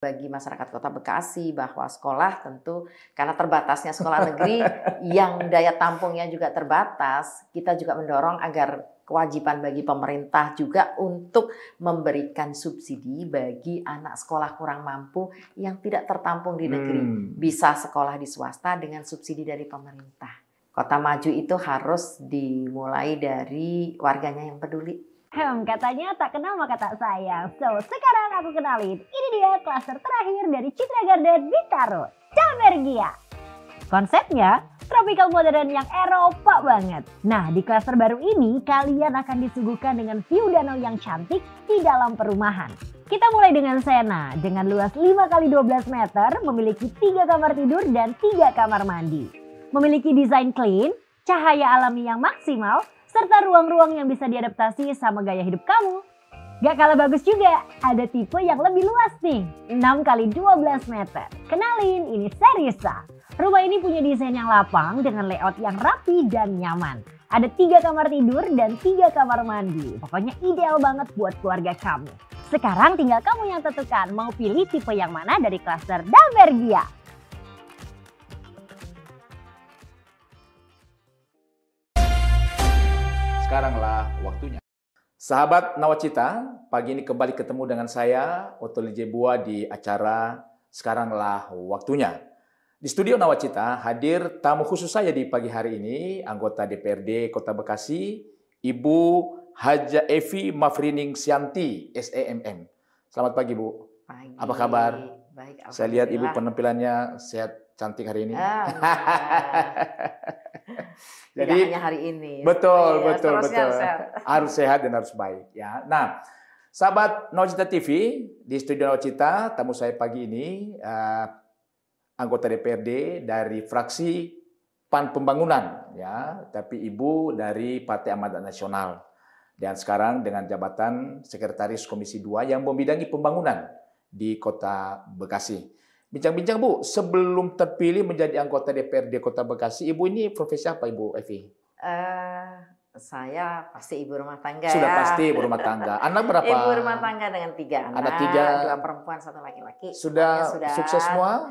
Bagi masyarakat Kota Bekasi bahwa sekolah tentu karena terbatasnya sekolah negeri yang daya tampungnya juga terbatas, kita juga mendorong agar kewajiban bagi pemerintah juga untuk memberikan subsidi bagi anak sekolah kurang mampu yang tidak tertampung di negeri. Bisa sekolah di swasta dengan subsidi dari pemerintah. Kota maju itu harus dimulai dari warganya yang peduli. Katanya tak kenal maka tak sayang. So, sekarang aku kenalin. Ini dia klaster terakhir dari Citra Garden Bintaro, Dalbergia. Konsepnya tropical modern yang Eropa banget. Nah, di klaster baru ini kalian akan disuguhkan dengan view danau yang cantik di dalam perumahan. Kita mulai dengan Sena, dengan luas 5x12 meter, memiliki 3 kamar tidur dan 3 kamar mandi. Memiliki desain clean, cahaya alami yang maksimal, serta ruang-ruang yang bisa diadaptasi sama gaya hidup kamu. Gak kalah bagus juga, ada tipe yang lebih luas nih, 6x12 meter. Kenalin, ini Serisa. Rumah ini punya desain yang lapang dengan layout yang rapi dan nyaman. Ada 3 kamar tidur dan 3 kamar mandi. Pokoknya ideal banget buat keluarga kamu. Sekarang tinggal kamu yang tentukan mau pilih tipe yang mana dari klaster Dalbergia. Sekaranglah waktunya. Sahabat Nawacita, pagi ini kembali ketemu dengan saya, Otto Lijebua di acara Sekaranglah Waktunya. Di studio Nawacita hadir tamu khusus saya di pagi hari ini, anggota DPRD Kota Bekasi, Ibu Haja Evi Mafrining Sianti, SEMM. Selamat pagi, Bu. Pagi. Apa kabar? Baik, saya lihat Ibu penampilannya sehat, cantik hari ini. Jadi hanya hari ini. Betul, ya, betul. Sehat. Harus sehat dan harus baik. Ya. Nah, sahabat Nawacita TV, di studio Nawacita, tamu saya pagi ini, anggota DPRD dari fraksi PAN Pembangunan, ya, tapi Ibu dari Partai Amanat Nasional. Dan sekarang dengan jabatan Sekretaris Komisi 2 yang membidangi pembangunan di Kota Bekasi. Bincang-bincang Bu, sebelum terpilih menjadi anggota DPRD Kota Bekasi, Ibu ini profesi apa Ibu Evi? Saya pasti ibu rumah tangga. Sudah ya. pasti ibu rumah tangga. Anak berapa? Ibu rumah tangga dengan 3 anak. Ada 3. 2 perempuan, 1 laki-laki. Sudah sukses semua?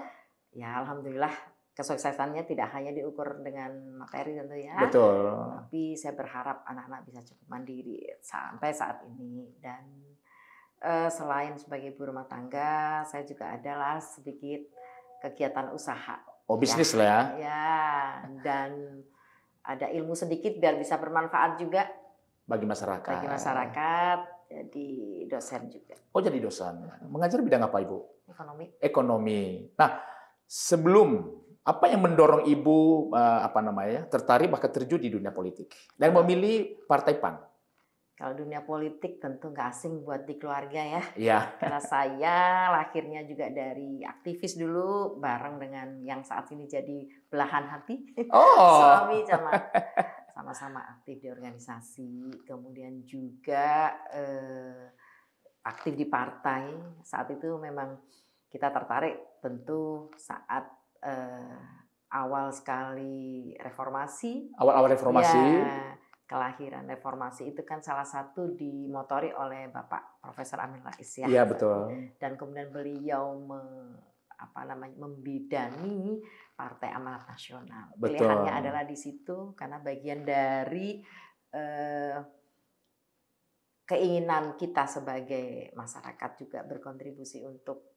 Ya alhamdulillah, kesuksesannya tidak hanya diukur dengan materi tentu ya. Betul. Tapi saya berharap anak-anak bisa cukup mandiri sampai saat ini. Dan selain sebagai ibu rumah tangga, saya juga adalah sedikit kegiatan usaha. Oh, bisnis lah ya? Ya, dan ada ilmu sedikit biar bisa bermanfaat juga bagi masyarakat. Bagi masyarakat, jadi dosen juga. Oh, jadi dosen. Mengajar bidang apa Ibu? Ekonomi. Ekonomi. Nah, sebelum apa yang mendorong Ibu tertarik bahkan terjun di dunia politik dan memilih Partai PAN? Kalau dunia politik tentu nggak asing buat di keluarga ya. Iya. Karena saya lahirnya juga dari aktivis dulu bareng dengan yang saat ini jadi belahan hati. Oh. Suami sama-sama aktif di organisasi. Kemudian juga aktif di partai. Saat itu memang kita tertarik tentu saat awal sekali reformasi. Awal-awal reformasi. Ya, kelahiran reformasi itu kan salah satu dimotori oleh Bapak Profesor Amin Rais ya. Iya betul. Dan kemudian beliau membidangi Partai Amanat Nasional. Betul. Pilihannya adalah di situ karena bagian dari keinginan kita sebagai masyarakat juga berkontribusi untuk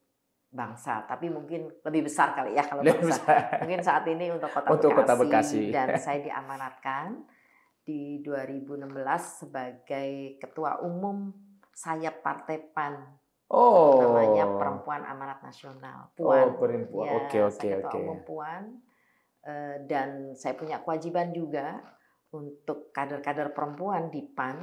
bangsa, tapi mungkin lebih besar kali ya kalau bangsa. Mungkin saat ini untuk Kota Bekasi. Dan saya diamanatkan di 2016 sebagai Ketua Umum sayap Partai PAN. Oh. Namanya Perempuan Amanat Nasional. Puan. Oh, perempuan. Ya, Oke. Ketua Umum Puan. Dan saya punya kewajiban juga untuk kader-kader perempuan di PAN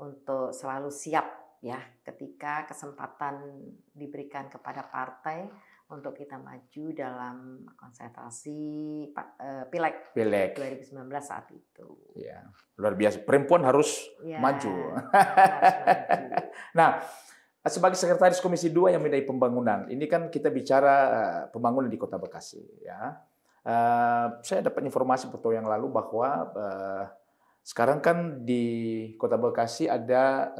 untuk selalu siap ya ketika kesempatan diberikan kepada partai untuk kita maju dalam konsentrasi Pileg 2019 saat itu. Ya, luar biasa. Perempuan harus maju. Harus maju. Nah, sebagai Sekretaris Komisi 2 yang membidangi pembangunan, ini kan kita bicara pembangunan di Kota Bekasi. Ya, saya dapat informasi beberapa yang lalu bahwa sekarang kan di Kota Bekasi ada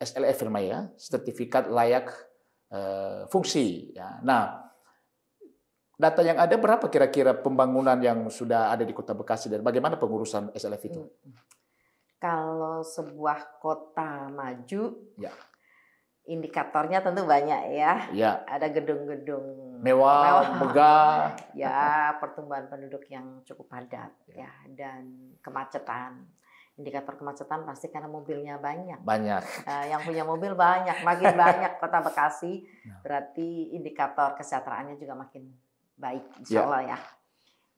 SLF namanya, sertifikat layak fungsi. Ya. Nah, data yang ada berapa kira-kira pembangunan yang sudah ada di Kota Bekasi dan bagaimana pengurusan SLF itu? Kalau sebuah kota maju, Ya. indikatornya tentu banyak ya. Ya. Ada gedung-gedung Mewah, megah, ya, pertumbuhan penduduk yang cukup padat ya, dan kemacetan. Indikator kemacetan pasti karena mobilnya banyak. Banyak. Yang punya mobil banyak, makin banyak Kota Bekasi, berarti indikator kesejahteraannya juga makin baik, insya Allah ya.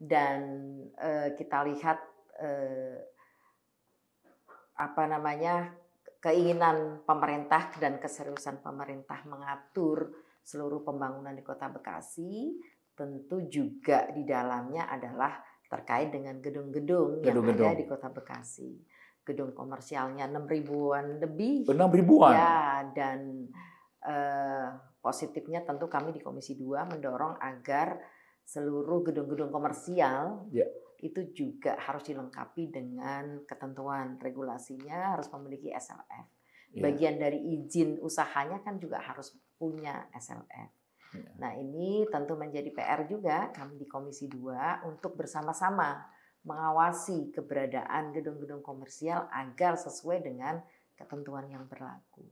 Dan kita lihat keinginan pemerintah dan keseriusan pemerintah mengatur seluruh pembangunan di Kota Bekasi, tentu juga di dalamnya adalah terkait dengan gedung-gedung yang ada di Kota Bekasi. Gedung komersialnya 6.000-an lebih. 6.000-an? Ya, dan positifnya tentu kami di Komisi 2 mendorong agar seluruh gedung-gedung komersial itu juga harus dilengkapi dengan ketentuan regulasinya, harus memiliki SLF. Bagian dari izin usahanya kan juga harus punya SLF. Nah, ini tentu menjadi PR juga kami di Komisi 2 untuk bersama-sama mengawasi keberadaan gedung-gedung komersial agar sesuai dengan ketentuan yang berlaku.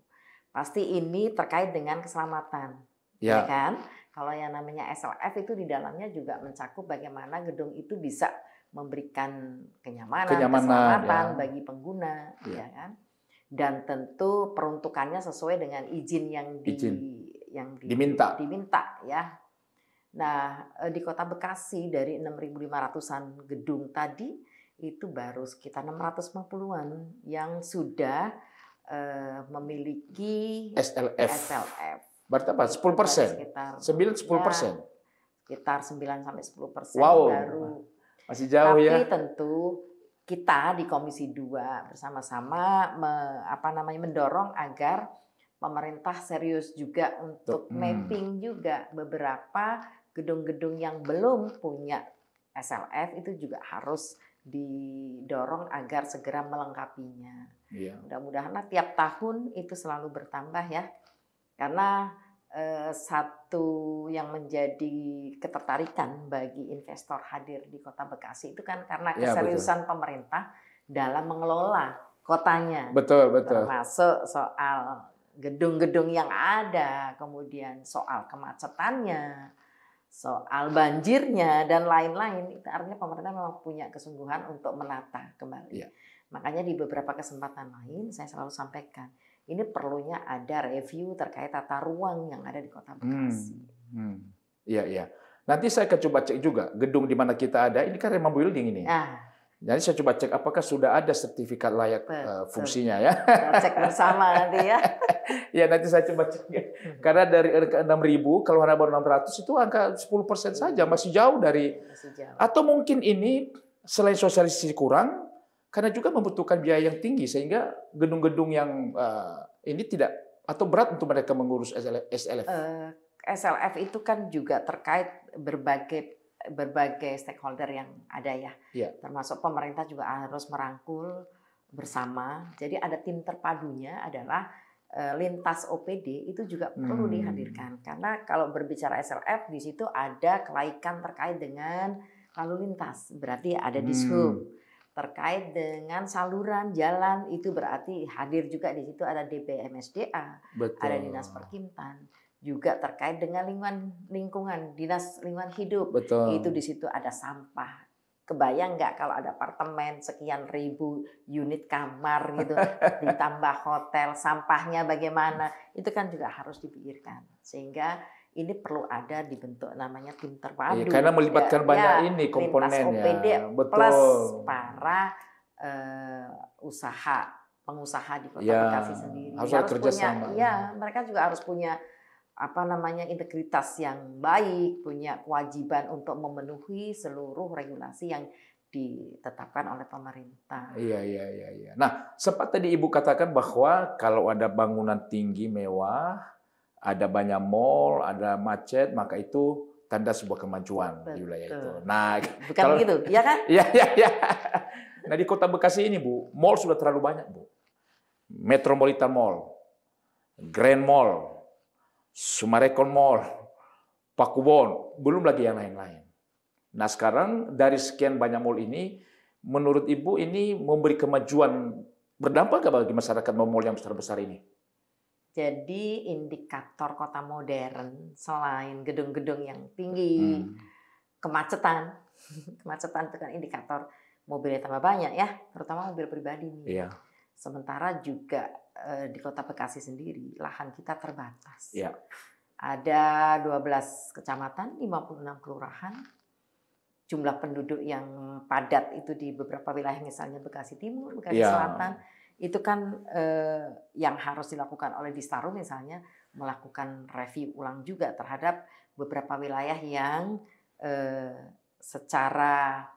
Pasti ini terkait dengan keselamatan, ya kan? Kalau yang namanya SLF itu di dalamnya juga mencakup bagaimana gedung itu bisa memberikan kenyamanan keselamatan bagi pengguna, ya kan? Dan tentu peruntukannya sesuai dengan izin yang diminta ya. Nah, di Kota Bekasi dari 6.500-an gedung tadi itu baru sekitar 650-an yang sudah memiliki SLF. Berarti apa? 10%? Sekitar 9-10%? Sekitar 9-10% baru. Masih jauh. Tapi tentu kita di Komisi 2 bersama-sama mendorong agar pemerintah serius juga untuk mapping juga beberapa gedung-gedung yang belum punya SLF itu juga harus didorong agar segera melengkapinya. Mudah-mudahan tiap tahun itu selalu bertambah ya. Karena satu yang menjadi ketertarikan bagi investor hadir di Kota Bekasi itu kan karena keseriusan pemerintah dalam mengelola kotanya. Betul. Termasuk soal gedung-gedung yang ada, kemudian soal kemacetannya, soal banjirnya, dan lain-lain. Itu artinya pemerintah memang punya kesungguhan untuk menata kembali. Makanya di beberapa kesempatan lain saya selalu sampaikan, ini perlunya ada review terkait tata ruang yang ada di Kota Bekasi. Iya. Nanti saya akan coba cek juga gedung di mana kita ada. Ini kan Remah Building ini. Jadi saya coba cek apakah sudah ada sertifikat layak fungsinya ya. Kita cek bersama nanti ya. Ya nanti saya coba cek. Karena dari angka 6.000 kalau hanya baru 600 itu angka 10% saja, masih jauh dari. Atau mungkin ini selain sosialisasi kurang, karena juga membutuhkan biaya yang tinggi sehingga gedung-gedung yang ini tidak atau berat untuk mereka mengurus SLF. SLF itu kan juga terkait berbagai stakeholder yang ada ya. Termasuk pemerintah juga harus merangkul bersama. Jadi ada tim terpadunya adalah lintas OPD itu juga perlu dihadirkan. Karena kalau berbicara SLF di situ ada kelaikan terkait dengan lalu lintas. Berarti ada dishub. Terkait dengan saluran jalan itu berarti hadir juga di situ ada DPMSDA, ada Dinas Perkintan, juga terkait dengan lingkungan, Dinas Lingkungan Hidup. Itu di situ ada sampah. Kebayang nggak kalau ada apartemen sekian ribu unit kamar gitu, ditambah hotel, sampahnya bagaimana? Itu kan juga harus dipikirkan. Sehingga ini perlu ada dibentuk namanya tim terpadu. Karena melibatkan banyak ini komponennya. OPD plus para pengusaha di Kota Bekasi sendiri. Harus kerjasama. Mereka juga harus punya integritas yang baik, punya kewajiban untuk memenuhi seluruh regulasi yang ditetapkan oleh pemerintah. Iya. Nah, sempat tadi Ibu katakan bahwa kalau ada bangunan tinggi mewah, ada banyak mall, ada macet, maka itu tanda sebuah kemajuan di wilayah itu. Nah, bukan begitu, ya kan? Iya. Nah, di Kota Bekasi ini, Bu, mall sudah terlalu banyak, Bu. Metropolitan Mall, Grand Mall, Summarecon Mall, Pakuwon, belum lagi yang lain-lain. Nah sekarang dari sekian banyak mall ini, menurut Ibu ini memberi kemajuan, berdampak nggak bagi masyarakat mall yang besar-besar ini? Jadi indikator kota modern selain gedung-gedung yang tinggi, kemacetan, kemacetan itu kan indikator mobilnya tambah banyak ya, terutama mobil pribadi nih. Iya. Sementara juga di Kota Bekasi sendiri lahan kita terbatas. Iya. Ada 12 kecamatan, 56 kelurahan. Jumlah penduduk yang padat itu di beberapa wilayah misalnya Bekasi Timur, Bekasi Selatan, itu kan yang harus dilakukan oleh Distarum misalnya melakukan review ulang juga terhadap beberapa wilayah yang secara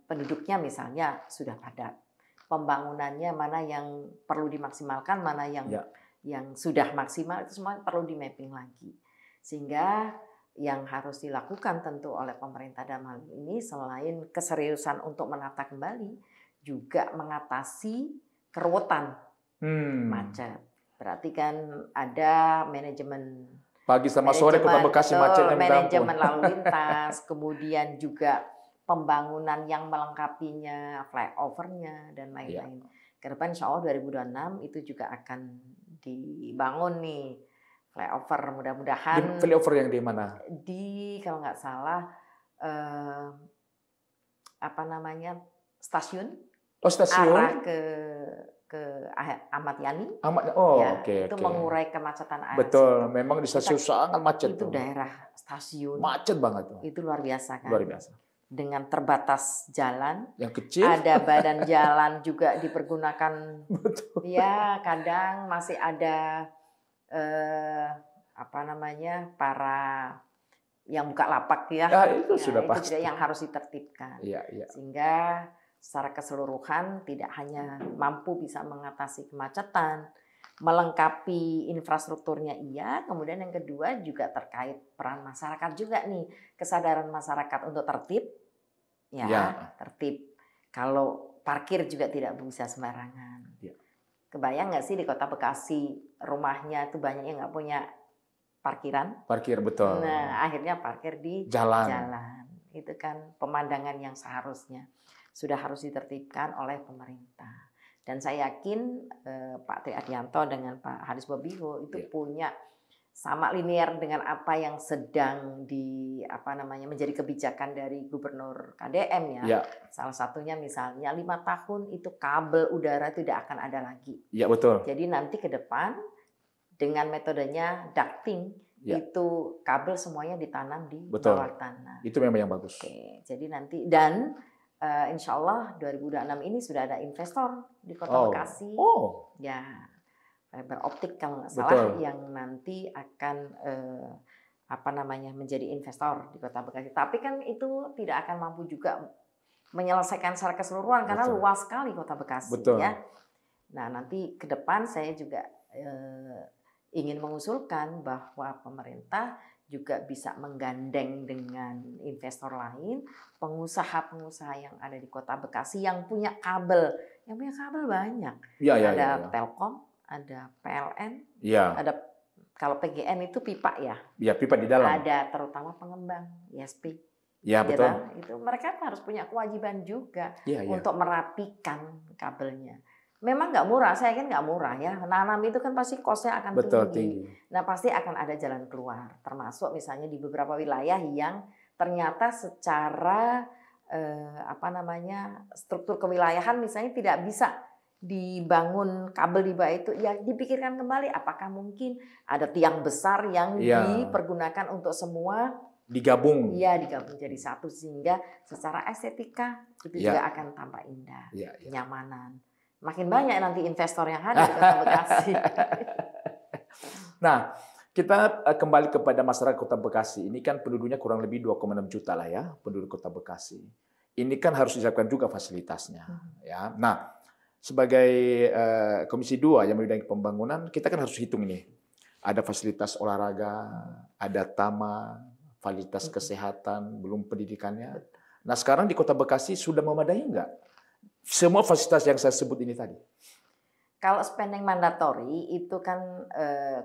penduduknya misalnya sudah padat. Pembangunannya mana yang perlu dimaksimalkan, mana yang sudah maksimal, itu semua perlu di mapping lagi. Sehingga yang harus dilakukan tentu oleh pemerintah dalam hal ini selain keseriusan untuk menata kembali, juga mengatasi keruwetan macet. Berarti kan ada manajemen pagi sama sore Kota Bekasi macetnya manajemen lalu lintas, kemudian juga pembangunan yang melengkapinya, flyovernya dan lain-lain. Ke depan insya Allah 2026 itu juga akan dibangun nih flyover, mudah-mudahan. Flyover yang di mana? Di kalau nggak salah stasiun. Oh, stasiun. Arah ke Ahmad Yani. Oke. Itu mengurai kemacetan air. Betul, memang di stasiun sangat macet. Itu daerah stasiun. Macet banget tuh. Itu luar biasa kan. Luar biasa. Dengan terbatas jalan, yang kecil, ada badan jalan juga dipergunakan. Betul. Ya, kadang masih ada para yang buka lapak ya. Itu sudah pasti. Itu juga yang harus ditertibkan. Iya. Sehingga secara keseluruhan tidak hanya mampu bisa mengatasi kemacetan, melengkapi infrastrukturnya iya, kemudian yang kedua juga terkait peran masyarakat juga nih, kesadaran masyarakat untuk tertib, tertib. Kalau parkir juga tidak bisa sembarangan. Ya. Kebayang nggak sih di Kota Bekasi rumahnya itu banyak yang nggak punya parkiran? Parkir betul. Nah akhirnya parkir di jalan. Itu kan pemandangan yang seharusnya sudah harus ditertibkan oleh pemerintah. Dan saya yakin Pak Tri Adianto dengan Pak Haris Bobiho itu punya sama linear dengan apa yang sedang menjadi kebijakan dari Gubernur KDM ya. Salah satunya misalnya 5 tahun itu kabel udara tidak akan ada lagi. Iya betul. Jadi nanti ke depan dengan metodenya ducting itu kabel semuanya ditanam di bawah tanah. Itu memang yang bagus. Oke, jadi nanti insya Allah 2026 ini sudah ada investor di Kota Bekasi. Ya, fiber optik kalau nggak salah yang nanti akan menjadi investor di Kota Bekasi. Tapi kan itu tidak akan mampu juga menyelesaikan secara keseluruhan karena luas sekali Kota Bekasi. Ya. Nah nanti ke depan saya juga ingin mengusulkan bahwa pemerintah juga bisa menggandeng dengan investor lain, pengusaha-pengusaha yang ada di Kota Bekasi yang punya kabel banyak. Ada Telkom, ada PLN, ada kalau PGN itu pipa ya. Iya, pipa di dalam. Ada terutama pengembang ISP. Iya betul. Itu mereka harus punya kewajiban juga untuk merapikan kabelnya. Memang nggak murah, saya yakin nggak murah ya. Nanam itu kan pasti cost-nya akan tinggi. Nah pasti akan ada jalan keluar. Termasuk misalnya di beberapa wilayah yang ternyata secara struktur kewilayahan misalnya tidak bisa dibangun kabel di bawah itu. Ya dipikirkan kembali apakah mungkin ada tiang besar yang dipergunakan untuk semua digabung. Iya digabung jadi satu sehingga secara estetika itu juga akan tampak indah, kenyamanan. Makin banyak nanti investor yang hadir di Kota Bekasi. Nah, kita kembali kepada masyarakat Kota Bekasi. Ini kan penduduknya kurang lebih 2,6 juta lah ya, penduduk Kota Bekasi. Ini kan harus disiapkan juga fasilitasnya. Ya. Nah, sebagai Komisi 2 yang membidangi pembangunan, kita kan harus hitung ini. Ada fasilitas olahraga, ada taman, fasilitas kesehatan, belum pendidikannya. Nah, sekarang di Kota Bekasi sudah memadai enggak? Semua fasilitas yang saya sebut ini tadi. Kalau spending mandatory itu kan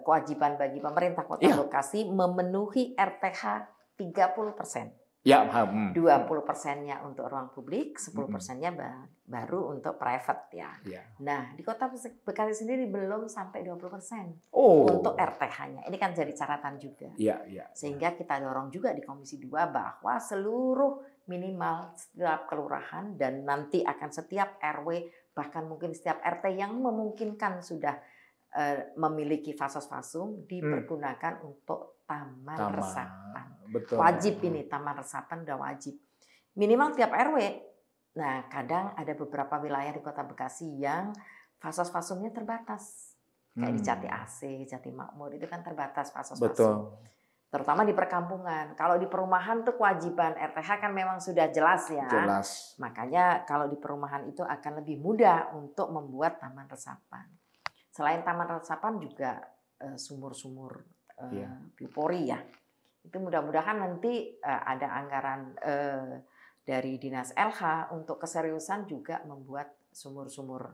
kewajiban bagi pemerintah Kota Iya. Bekasi memenuhi RTH 30%. Ya, 20%-nya untuk ruang publik, 10%-nya baru untuk private ya. Ya. Nah, di Kota Bekasi sendiri belum sampai 20% Oh. untuk RTH-nya. Ini kan jadi catatan juga. Iya, iya. Sehingga kita dorong juga di Komisi 2 bahwa seluruh minimal setiap kelurahan dan nanti akan setiap RW bahkan mungkin setiap RT yang memungkinkan sudah memiliki fasos-fasum dipergunakan untuk taman resapan. Betul. Wajib ini taman resapan udah wajib. Minimal tiap RW. Nah, kadang ada beberapa wilayah di Kota Bekasi yang fasos-fasumnya terbatas. Kayak di Jati AC, Jati Makmur itu kan terbatas fasos-fasum. Betul. Terutama di perkampungan. Kalau di perumahan tuh kewajiban RTH kan memang sudah jelas ya. Jelas. Makanya kalau di perumahan itu akan lebih mudah untuk membuat taman resapan. Selain taman resapan juga sumur-sumur biopori ya. Itu mudah-mudahan nanti ada anggaran dari Dinas LH untuk keseriusan juga membuat sumur-sumur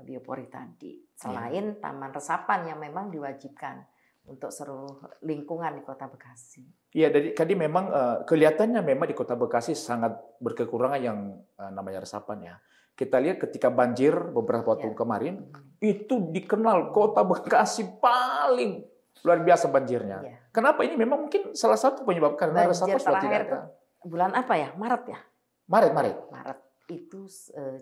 biopori tadi. Selain taman resapan yang memang diwajibkan untuk seluruh lingkungan di Kota Bekasi. Iya, tadi memang kelihatannya memang di Kota Bekasi sangat berkekurangan yang namanya resapan ya. Kita lihat ketika banjir beberapa waktu kemarin, itu dikenal Kota Bekasi paling luar biasa banjirnya. Ya. Kenapa? Ini memang mungkin salah satu penyebab karena resapan sudah tidak ada. Bulan apa ya? Maret ya? Maret. Itu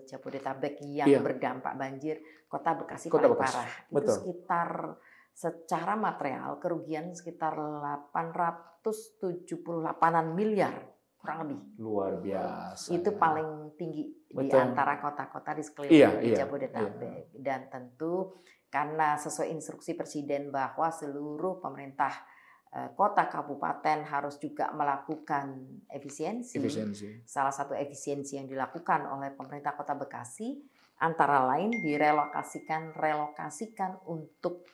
Jabodetabek yang berdampak banjir. Kota Bekasi paling parah. Betul. Itu sekitar secara material kerugian sekitar 878-an miliar kurang lebih. Luar biasa. Itu paling tinggi di antara kota-kota di sekeliling Jabodetabek. Dan tentu karena sesuai instruksi Presiden bahwa seluruh pemerintah kota kabupaten harus juga melakukan efisiensi. Salah satu efisiensi yang dilakukan oleh pemerintah Kota Bekasi antara lain relokasikan untuk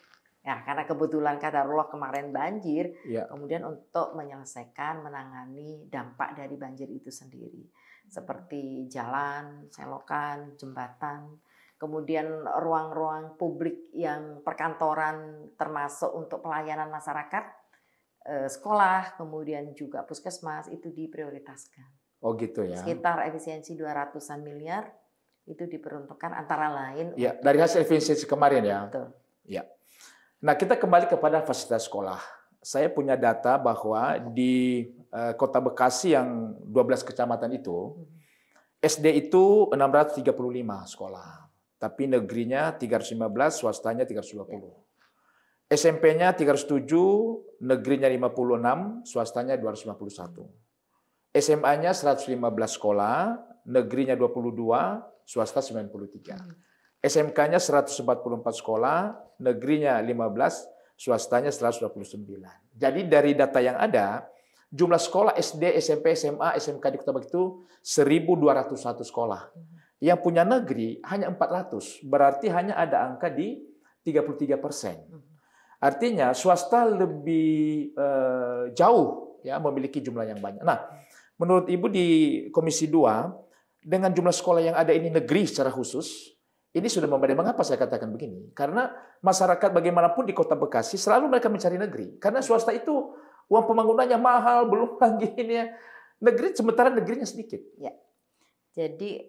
karena kebetulan kadarullah kemarin banjir, kemudian untuk menyelesaikan, menangani dampak dari banjir itu sendiri. Seperti jalan, selokan, jembatan, kemudian ruang-ruang publik yang perkantoran termasuk untuk pelayanan masyarakat, sekolah, kemudian juga puskesmas itu diprioritaskan. Oh gitu ya. Sekitar efisiensi 200-an miliar itu diperuntukkan antara lain. Ya, dari hasil efisiensi kemarin ya. Betul. Ya. Nah, kita kembali kepada fasilitas sekolah. Saya punya data bahwa di Kota Bekasi yang 12 kecamatan itu, SD itu 635 sekolah. Tapi negerinya 315, swastanya 320. SMP-nya 307, negerinya 56, swastanya 251. SMA-nya 115 sekolah, negerinya 22, swasta 93. SMK-nya 144 sekolah, negerinya 15, swastanya 129. Jadi dari data yang ada, jumlah sekolah SD, SMP, SMA, SMK di Kota Bekasi itu 1.201 sekolah. Yang punya negeri hanya 400, berarti hanya ada angka di 33%. Artinya swasta lebih jauh ya memiliki jumlah yang banyak. Nah, menurut Ibu di Komisi 2, dengan jumlah sekolah yang ada ini negeri secara khusus, ini sudah memadai. Mengapa saya katakan begini? Karena masyarakat bagaimanapun di Kota Bekasi selalu mereka mencari negeri. Karena swasta itu uang pembangunannya mahal, belum lagi ini ya. Negeri, sementara negerinya sedikit. Ya. Jadi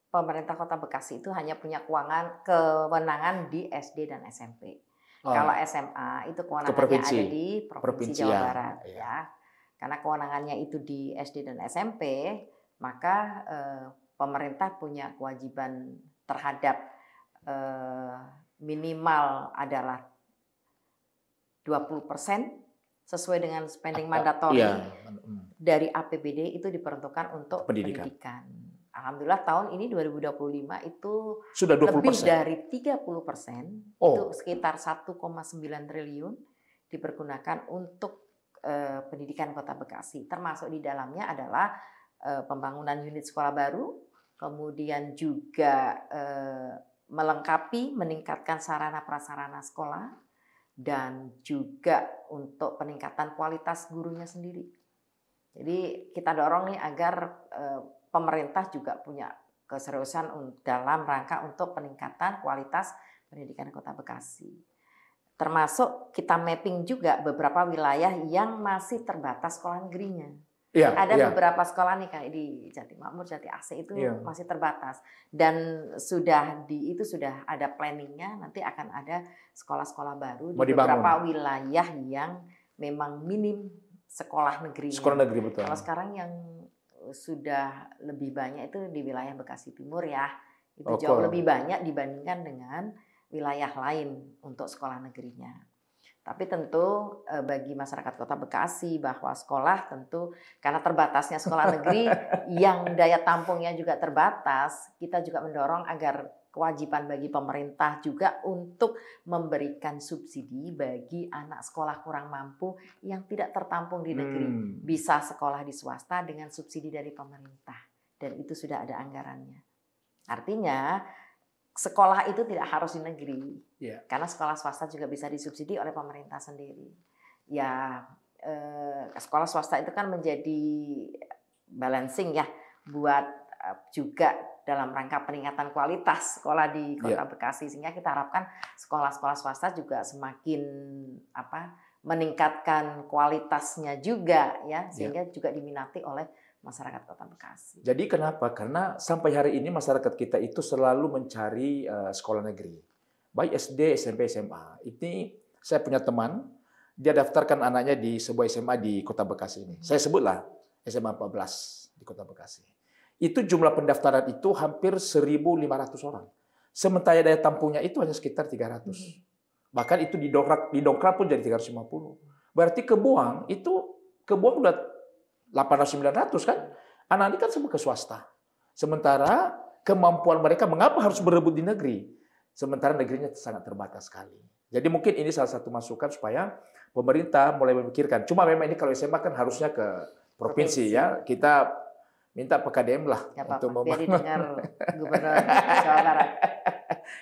pemerintah Kota Bekasi itu hanya punya kewenangan di SD dan SMP. Kalau SMA itu kewenangannya ada di Provinsi Jawa Barat. Ya. Karena kewenangannya itu di SD dan SMP, maka pemerintah punya kewajiban terhadap minimal adalah 20% sesuai dengan spending mandatory dari APBD itu diperuntukkan untuk pendidikan. Alhamdulillah tahun ini 2025 itu sudah 20%. Lebih dari 30%, itu sekitar 1,9 triliun dipergunakan untuk pendidikan Kota Bekasi. Termasuk di dalamnya adalah pembangunan unit sekolah baru, kemudian juga melengkapi, meningkatkan sarana prasarana sekolah, dan juga untuk peningkatan kualitas gurunya sendiri. Jadi kita dorong nih agar pemerintah juga punya keseriusan dalam rangka untuk peningkatan kualitas pendidikan Kota Bekasi. Termasuk kita mapping juga beberapa wilayah yang masih terbatas sekolah negerinya. Ada beberapa sekolah nih kayak di Jati Makmur, Jati AC itu masih terbatas, dan sudah ada planningnya, nanti akan ada sekolah-sekolah baru di beberapa wilayah yang memang minim sekolah negeri. Sekolah negeri, betul. Kalau sekarang yang sudah lebih banyak itu di wilayah Bekasi Timur ya, itu jauh lebih banyak dibandingkan dengan wilayah lain untuk sekolah negerinya. Tapi tentu bagi masyarakat Kota Bekasi bahwa sekolah tentu karena terbatasnya sekolah negeri yang daya tampungnya juga terbatas, kita juga mendorong agar kewajiban bagi pemerintah juga untuk memberikan subsidi bagi anak sekolah kurang mampu yang tidak tertampung di negeri. Bisa sekolah di swasta dengan subsidi dari pemerintah. Dan itu sudah ada anggarannya. Artinya sekolah itu tidak harus di negeri, karena sekolah swasta juga bisa disubsidi oleh pemerintah sendiri. Ya, sekolah swasta itu kan menjadi balancing ya, buat juga dalam rangka peningkatan kualitas sekolah di Kota Bekasi, sehingga kita harapkan sekolah-sekolah swasta juga semakin meningkatkan kualitasnya juga ya, sehingga juga diminati oleh masyarakat Kota Bekasi. Jadi kenapa? Karena sampai hari ini masyarakat kita itu selalu mencari sekolah negeri. Baik SD, SMP, SMA. Ini saya punya teman, dia daftarkan anaknya di sebuah SMA di Kota Bekasi ini. Saya sebutlah SMA 14 di Kota Bekasi. Itu jumlah pendaftaran itu hampir 1.500 orang. Sementara daya tampungnya itu hanya sekitar 300. Bahkan itu didongkrak pun jadi 350. Berarti kebuang udah 800-900 kan, anak ini kan semua ke swasta. Sementara kemampuan mereka mengapa harus berebut di negeri? Sementara negerinya sangat terbatas sekali. Jadi mungkin ini salah satu masukan supaya pemerintah mulai memikirkan. Cuma memang ini kalau SMA kan harusnya ke provinsi ya. Kita minta PKDM lah untuk biar didengar Gubernur Jawa Barat.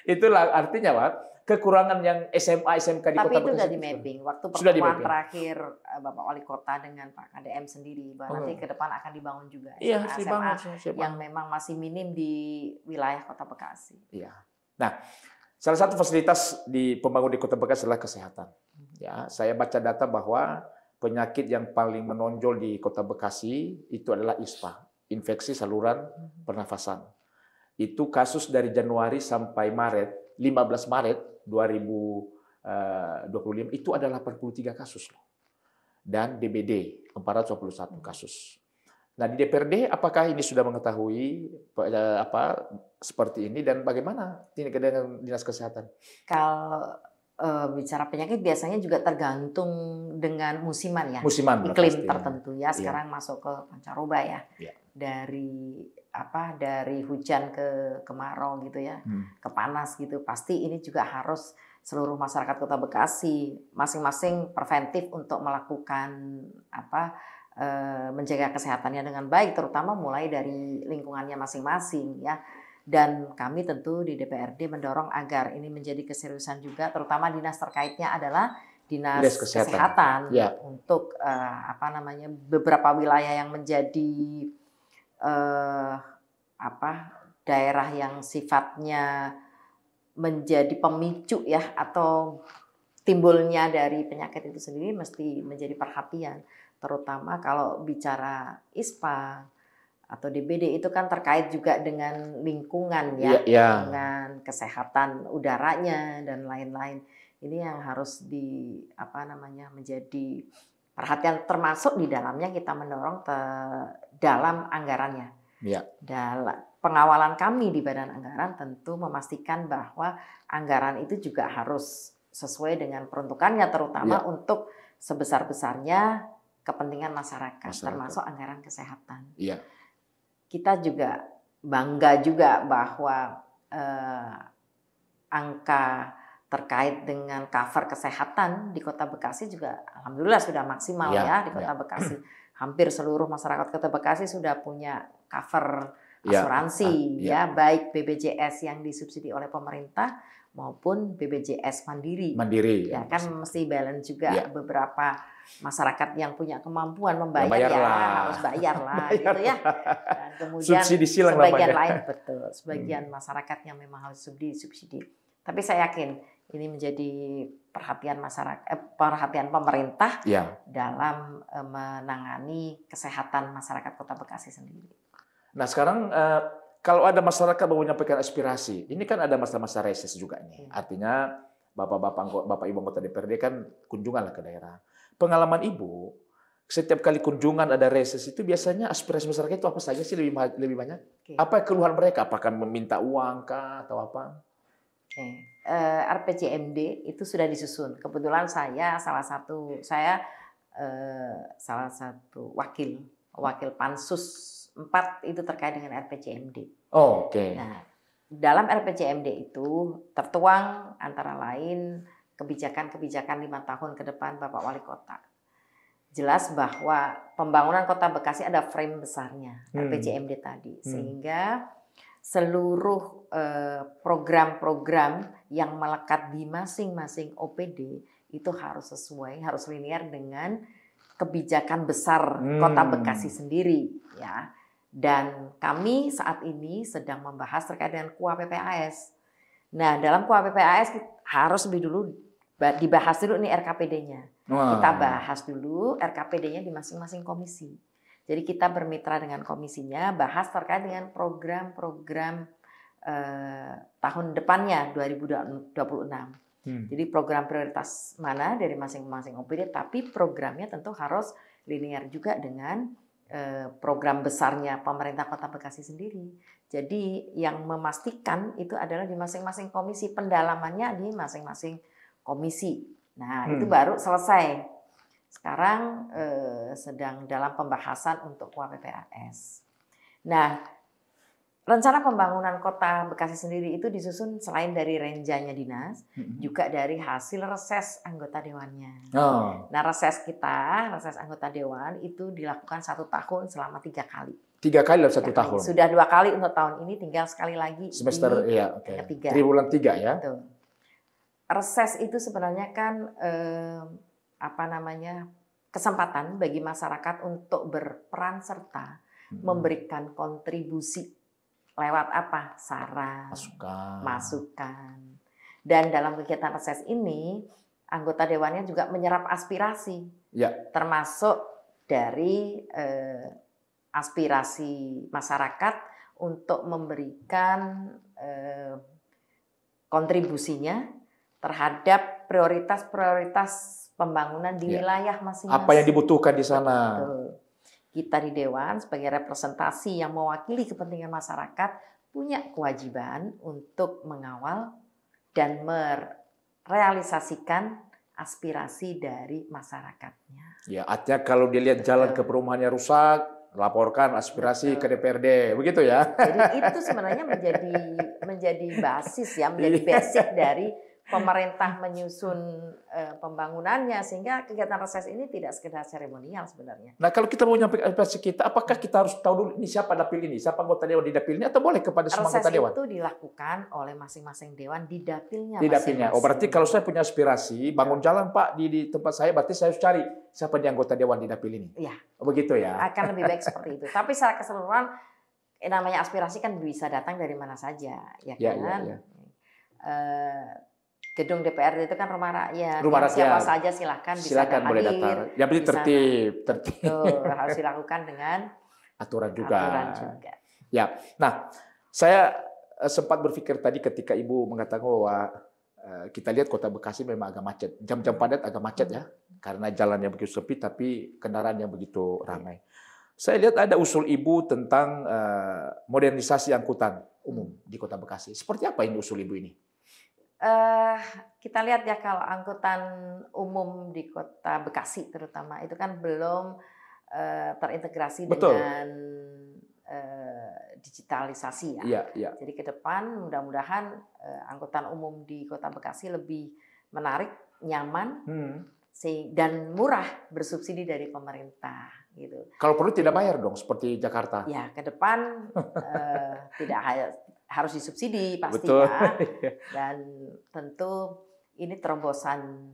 Itulah artinya, Pak. Kekurangan yang SMA, SMK di Kota Bekasi. Tapi itu sudah di mapping. Waktu pertemuan terakhir Bapak Wali Kota dengan Pak KDM sendiri, bahwa nanti ke depan akan dibangun juga SMA yang memang masih minim di wilayah Kota Bekasi. Iya. Nah, salah satu fasilitas pembangunan di Kota Bekasi adalah kesehatan. Ya, saya baca data bahwa penyakit yang paling menonjol di Kota Bekasi itu adalah ISPA, infeksi saluran pernafasan. Itu kasus dari Januari sampai Maret, 15 Maret 2025 itu ada 83 kasus loh. Dan DBD 421 kasus. Nah, di DPRD apakah ini sudah mengetahui seperti ini dan bagaimana dengan Dinas Kesehatan? Kalau bicara penyakit biasanya juga tergantung dengan musiman ya. Musiman, iklim tertentu ya. Sekarang masuk ke pancaroba ya. Dari hujan ke kemarau gitu ya, ke panas gitu. Pasti ini juga harus seluruh masyarakat Kota Bekasi masing-masing preventif untuk melakukan menjaga kesehatannya dengan baik, terutama mulai dari lingkungannya masing-masing ya. Dan kami tentu di DPRD mendorong agar ini menjadi keseriusan juga, terutama dinas terkaitnya adalah Dinas Kesehatan untuk beberapa wilayah yang menjadi daerah yang sifatnya menjadi pemicu ya, atau timbulnya dari penyakit itu sendiri mesti menjadi perhatian, terutama kalau bicara ISPA atau DBD itu kan terkait juga dengan lingkungan ya, dengan kesehatan udaranya dan lain-lain. Ini yang harus menjadi perhatian, termasuk di dalamnya kita mendorong dalam anggarannya. Dalam pengawalan kami di Badan Anggaran tentu memastikan bahwa anggaran itu juga harus sesuai dengan peruntukannya, terutama untuk sebesar-besarnya kepentingan masyarakat, termasuk anggaran kesehatan. Kita juga bangga juga bahwa angka terkait dengan cover kesehatan di Kota Bekasi juga alhamdulillah sudah maksimal ya di Kota Bekasi. Hampir seluruh masyarakat Kota Bekasi sudah punya cover asuransi baik BPJS yang disubsidi oleh pemerintah maupun BPJS mandiri. Ya kan mesti balance juga beberapa masyarakat yang punya kemampuan membayar harus bayar lah gitu ya. Dan kemudian subsidi silang sebagian namanya. lain betul, sebagian masyarakat yang memang harus subsidi. Tapi saya yakin ini menjadi perhatian perhatian pemerintah Ya. dalam menangani kesehatan masyarakat Kota Bekasi sendiri. Nah sekarang kalau ada masyarakat mau menyampaikan aspirasi, ini kan ada masa-masa reses juga nih. Artinya Bapak Ibu anggota DPRD kan kunjungan lah ke daerah. Pengalaman Ibu, setiap kali kunjungan ada reses itu biasanya aspirasi masyarakat itu apa saja sih lebih banyak? Oke. Apa keluhan mereka? Apakah meminta uang kah atau apa? RPJMD itu sudah disusun. Kebetulan saya salah satu wakil Pansus 4 itu terkait dengan RPJMD. Oh, oke. Nah, dalam RPJMD itu tertuang antara lain kebijakan-kebijakan 5 tahun ke depan Bapak Wali Kota. Jelas bahwa pembangunan Kota Bekasi ada frame besarnya RPJMD tadi, sehingga seluruh program-program yang melekat di masing-masing OPD itu harus sesuai, harus linear dengan kebijakan besar Kota Bekasi sendiri, ya. Dan kami saat ini sedang membahas terkait dengan KUA PPAS. Nah, dalam KUA PPAS harus lebih dulu dibahas dulu nih RKPD-nya. Kita bahas dulu RKPD-nya di masing-masing komisi. Jadi kita bermitra dengan komisinya, bahas terkait dengan program-program tahun depannya 2026. Jadi program prioritas mana dari masing-masing OPD, tapi programnya tentu harus linear juga dengan program besarnya pemerintah Kota Bekasi sendiri. Jadi yang memastikan itu adalah di masing-masing komisi, pendalamannya di masing-masing komisi. Nah, itu baru selesai. Sekarang sedang dalam pembahasan untuk KUA PPAS. Nah, rencana pembangunan Kota Bekasi sendiri itu disusun selain dari renjanya dinas, juga dari hasil reses anggota dewannya. Nah, reses anggota dewan itu dilakukan 1 tahun selama 3 kali. 3 kali dalam 1 tahun. Sudah 2 kali untuk tahun ini, tinggal sekali lagi semester di ketiga. Triwulan 3 ya. Betul. Reses itu sebenarnya kan kesempatan bagi masyarakat untuk berperan serta memberikan kontribusi lewat apa? Saran, masukan. Dan dalam kegiatan reses ini, anggota dewannya juga menyerap aspirasi, termasuk dari aspirasi masyarakat untuk memberikan kontribusinya terhadap prioritas-prioritas pembangunan di wilayah masing-masing. Apa yang dibutuhkan di sana? Betul. Kita di Dewan sebagai representasi yang mewakili kepentingan masyarakat punya kewajiban untuk mengawal dan merealisasikan aspirasi dari masyarakatnya. Ya, artinya kalau dilihat jalan ke perumahannya rusak, laporkan aspirasi ke DPRD, begitu ya? Jadi itu sebenarnya menjadi basis ya, menjadi basic dari pemerintah menyusun pembangunannya, sehingga kegiatan reses ini tidak sekedar seremonial sebenarnya. Nah, kalau kita mau nyampe aspirasi kita, apakah kita harus tahu dulu ini siapa dapil ini, siapa anggota dewan di dapil ini, atau boleh kepada semua anggota dewan? Reses itu dilakukan oleh masing-masing dewan di dapilnya. Di dapilnya. Oh, berarti kalau saya punya aspirasi, bangun jalan Pak di tempat saya, berarti saya harus cari siapa di anggota dewan di dapil ini. Iya. Oh, begitu ya. Akan lebih baik seperti itu. Tapi secara keseluruhan, namanya aspirasi kan bisa datang dari mana saja, ya kan? Gedung DPRD itu kan rumah rakyat. Siapa saja silahkan bisa boleh datang. Yang penting tertib. Betul, harus dilakukan dengan aturan juga. Ya. Nah, saya sempat berpikir tadi ketika Ibu mengatakan bahwa kita lihat Kota Bekasi memang agak macet. Jam-jam padat agak macet ya. Karena jalannya begitu sepi tapi kendaraan yang begitu ramai. Saya lihat ada usul Ibu tentang modernisasi angkutan umum di Kota Bekasi. Seperti apa ini usul Ibu ini? Kita lihat ya, kalau angkutan umum di Kota Bekasi terutama itu kan belum terintegrasi dengan digitalisasi ya. Jadi ke depan mudah-mudahan angkutan umum di Kota Bekasi lebih menarik, nyaman, dan murah, bersubsidi dari pemerintah gitu. Kalau perlu tidak bayar dong seperti Jakarta. Ya, ke depan tidak harus disubsidi pasti. Betul. Ya. Dan tentu ini terobosan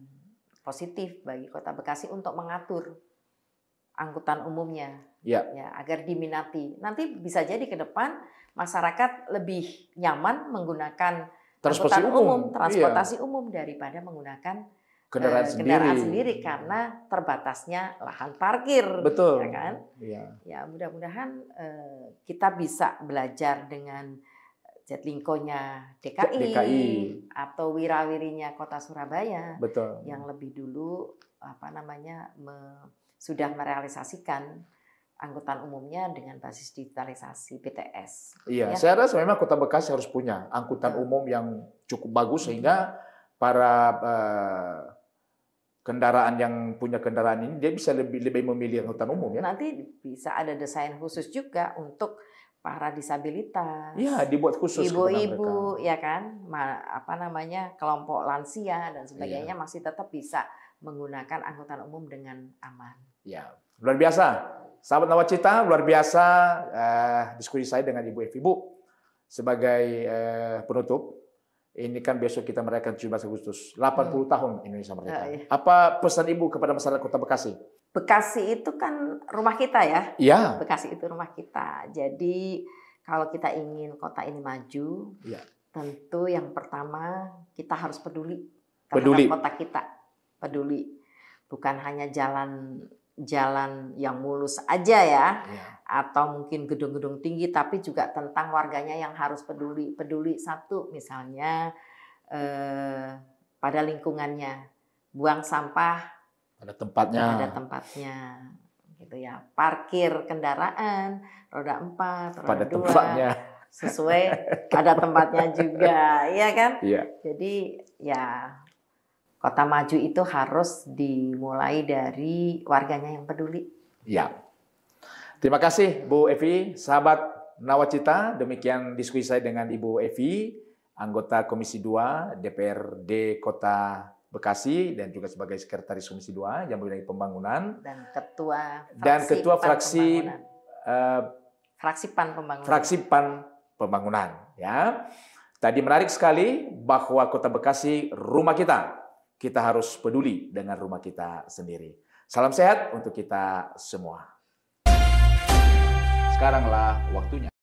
positif bagi Kota Bekasi untuk mengatur angkutan umumnya, Ya. ya, agar diminati. Nanti bisa jadi ke depan masyarakat lebih nyaman menggunakan Transportasi angkutan umum, transportasi umum daripada menggunakan kendaraan sendiri karena terbatasnya lahan parkir, Betul. ya kan? Iya. Ya mudah-mudahan kita bisa belajar dengan Jaklingko-nya DKI atau wirawirinya Kota Surabaya. Betul. Yang lebih dulu sudah merealisasikan angkutan umumnya dengan basis digitalisasi BTS. Iya, ya. saya rasa memang Kota Bekasi harus punya angkutan umum yang cukup bagus sehingga para kendaraan yang punya kendaraan ini dia bisa lebih memilih angkutan umum ya. Nanti bisa ada desain khusus juga untuk para disabilitas. Iya, dibuat khusus ibu-ibu ya kan, kelompok lansia dan sebagainya masih tetap bisa menggunakan angkutan umum dengan aman. Ya, luar biasa. Sahabat Nawacita, luar biasa diskusi saya dengan Ibu Evi. Bu, sebagai penutup, ini kan besok kita merayakan 17 Agustus, 80 tahun Indonesia Merdeka. Apa pesan Ibu kepada masyarakat Kota Bekasi? Bekasi itu kan rumah kita ya. Iya. Bekasi itu rumah kita. Jadi kalau kita ingin kota ini maju, tentu yang pertama kita harus peduli terhadap kota kita. Peduli. Bukan hanya jalan yang mulus aja ya. Atau mungkin gedung-gedung tinggi, tapi juga tentang warganya yang harus peduli. Peduli satu misalnya pada lingkungannya. Buang sampah ada tempatnya. Gitu ya. Parkir kendaraan roda 4, roda 2 tempatnya. Sesuai ada tempatnya juga, iya kan? Iya. Jadi ya kota maju itu harus dimulai dari warganya yang peduli. Iya. Terima kasih Bu Evi, sahabat Nawacita. Demikian diskusi saya dengan Ibu Evi, anggota Komisi 2 DPRD Kota Bekasi dan juga sebagai sekretaris Komisi 2 yang bidang pembangunan dan ketua fraksi PAN Pembangunan ya. Tadi menarik sekali bahwa Kota Bekasi rumah kita. Kita harus peduli dengan rumah kita sendiri. Salam sehat untuk kita semua. Sekaranglah waktunya.